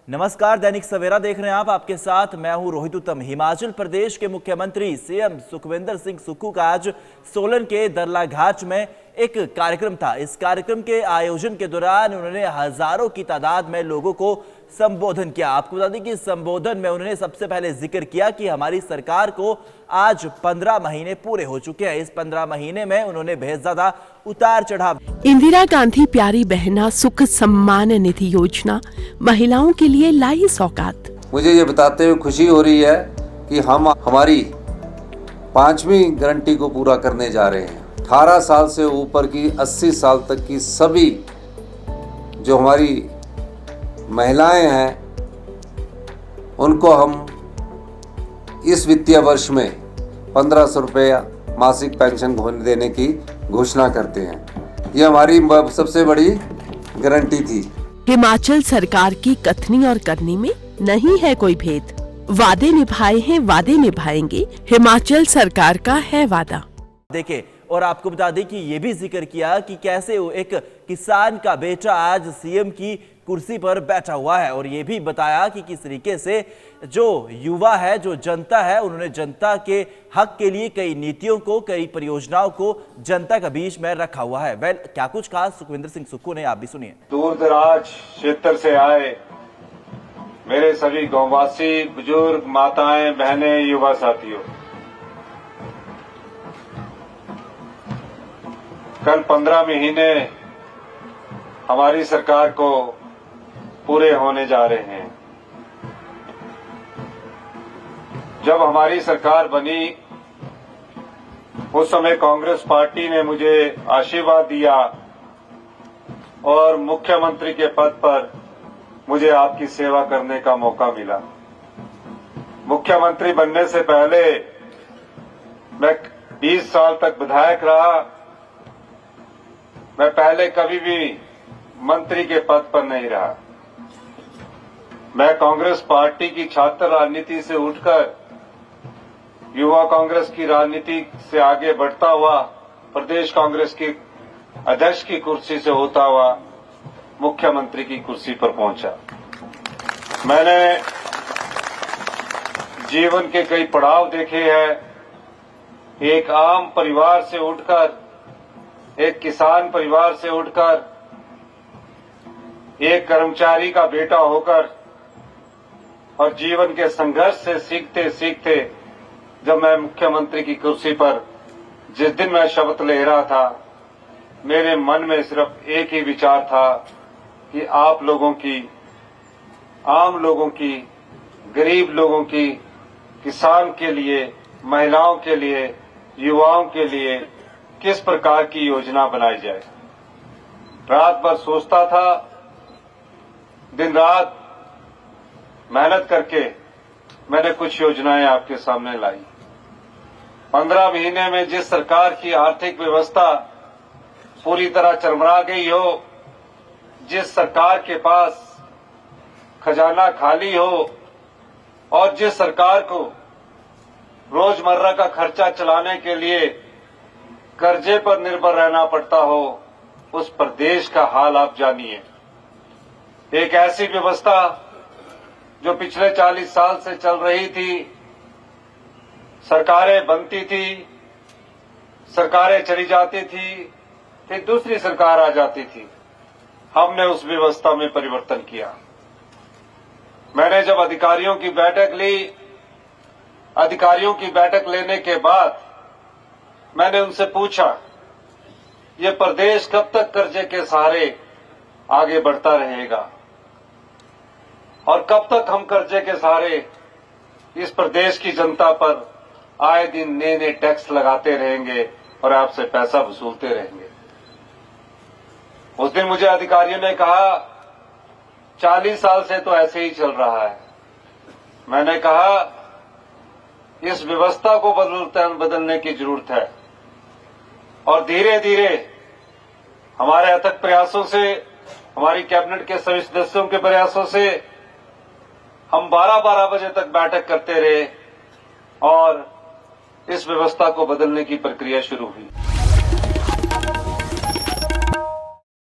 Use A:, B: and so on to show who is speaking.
A: नमस्कार, दैनिक सवेरा देख रहे हैं आप। आपके साथ मैं हूं रोहित उत्तम। हिमाचल प्रदेश के मुख्यमंत्री सीएम सुखविंदर सिंह सुक्खू का आज सोलन के दरलाघाट में एक कार्यक्रम था। इस कार्यक्रम के आयोजन के दौरान उन्होंने हजारों की तादाद में लोगों को संबोधन किया। आपको बता दें कि संबोधन में उन्होंने सबसे पहले जिक्र किया कि हमारी सरकार को आज 15 महीने पूरे हो चुके हैं। इस 15 महीने में उन्होंने बेहद ज्यादा उतार चढ़ाव।
B: इंदिरा गांधी प्यारी बहना सुख सम्मान निधि योजना महिलाओं के लिए लाई सौगात।
C: मुझे ये बताते हुए खुशी हो रही है कि हम हमारी 5वीं गारंटी को पूरा करने जा रहे हैं। 18 साल से ऊपर की 80 साल तक की सभी जो हमारी महिलाएं हैं उनको हम इस वित्तीय वर्ष में 1500 रुपया मासिक पेंशन देने की घोषणा करते हैं। ये हमारी सबसे बड़ी गारंटी थी।
B: हिमाचल सरकार की कथनी और करनी में नहीं है कोई भेद। वादे निभाए हैं, वादे निभाएंगे, हिमाचल सरकार का है वादा।
A: देखे और आपको बता दें कि ये भी जिक्र किया कि कैसे एक किसान का बेटा आज सीएम की कुर्सी पर बैठा हुआ है, और ये भी बताया कि किस तरीके से जो युवा है, जो जनता है, उन्होंने जनता के हक के लिए कई नीतियों को, कई परियोजनाओं को जनता के बीच में रखा हुआ है। वेल, क्या कुछ कहा सुखविंदर सिंह सुक्खू ने, आप भी सुनिए।
D: दूर दराज क्षेत्र से आए मेरे सभी गांववासी, बुजुर्ग, माताएं, बहनें, युवा साथियों, कल 15 महीने हमारी सरकार को पूरे होने जा रहे हैं। जब हमारी सरकार बनी उस समय कांग्रेस पार्टी ने मुझे आशीर्वाद दिया और मुख्यमंत्री के पद पर मुझे आपकी सेवा करने का मौका मिला। मुख्यमंत्री बनने से पहले मैं 20 साल तक विधायक रहा। मैं पहले कभी भी मंत्री के पद पर नहीं रहा। मैं कांग्रेस पार्टी की छात्र राजनीति से उठकर युवा कांग्रेस की राजनीति से आगे बढ़ता हुआ प्रदेश कांग्रेस की अध्यक्ष की कुर्सी से होता हुआ मुख्यमंत्री की कुर्सी पर पहुंचा। मैंने जीवन के कई पड़ाव देखे हैं। एक आम परिवार से उठकर, एक किसान परिवार से उठकर, एक कर्मचारी का बेटा होकर, और जीवन के संघर्ष से सीखते सीखते जब मैं मुख्यमंत्री की कुर्सी पर जिस दिन मैं शपथ ले रहा था, मेरे मन में सिर्फ एक ही विचार था कि आप लोगों की, आम लोगों की, गरीब लोगों की, किसान के लिए, महिलाओं के लिए, युवाओं के लिए किस प्रकार की योजना बनाई जाए। रात भर सोचता था, दिन रात मेहनत करके मैंने कुछ योजनाएं आपके सामने लाई। 15 महीने में जिस सरकार की आर्थिक व्यवस्था पूरी तरह चरमरा गई हो, जिस सरकार के पास खजाना खाली हो और जिस सरकार को रोजमर्रा का खर्चा चलाने के लिए कर्जे पर निर्भर रहना पड़ता हो, उस प्रदेश का हाल आप जानिए। एक ऐसी व्यवस्था जो पिछले 40 साल से चल रही थी, सरकारें बनती थी, सरकारें चली जाती थी, फिर दूसरी सरकार आ जाती थी। हमने उस व्यवस्था में परिवर्तन किया। मैंने जब अधिकारियों की बैठक ली, अधिकारियों की बैठक लेने के बाद मैंने उनसे पूछा, ये प्रदेश कब तक कर्जे के सहारे आगे बढ़ता रहेगा और कब तक हम कर्जे के सहारे इस प्रदेश की जनता पर आए दिन नए नए टैक्स लगाते रहेंगे और आपसे पैसा वसूलते रहेंगे। उस दिन मुझे अधिकारियों ने कहा, 40 साल से तो ऐसे ही चल रहा है। मैंने कहा, इस व्यवस्था को बदलने की जरूरत है, और धीरे धीरे हमारे अथक प्रयासों से, हमारी कैबिनेट के सभी सदस्यों के प्रयासों से हम 12-12 बजे तक बैठक करते रहे और इस व्यवस्था को बदलने की प्रक्रिया शुरू हुई।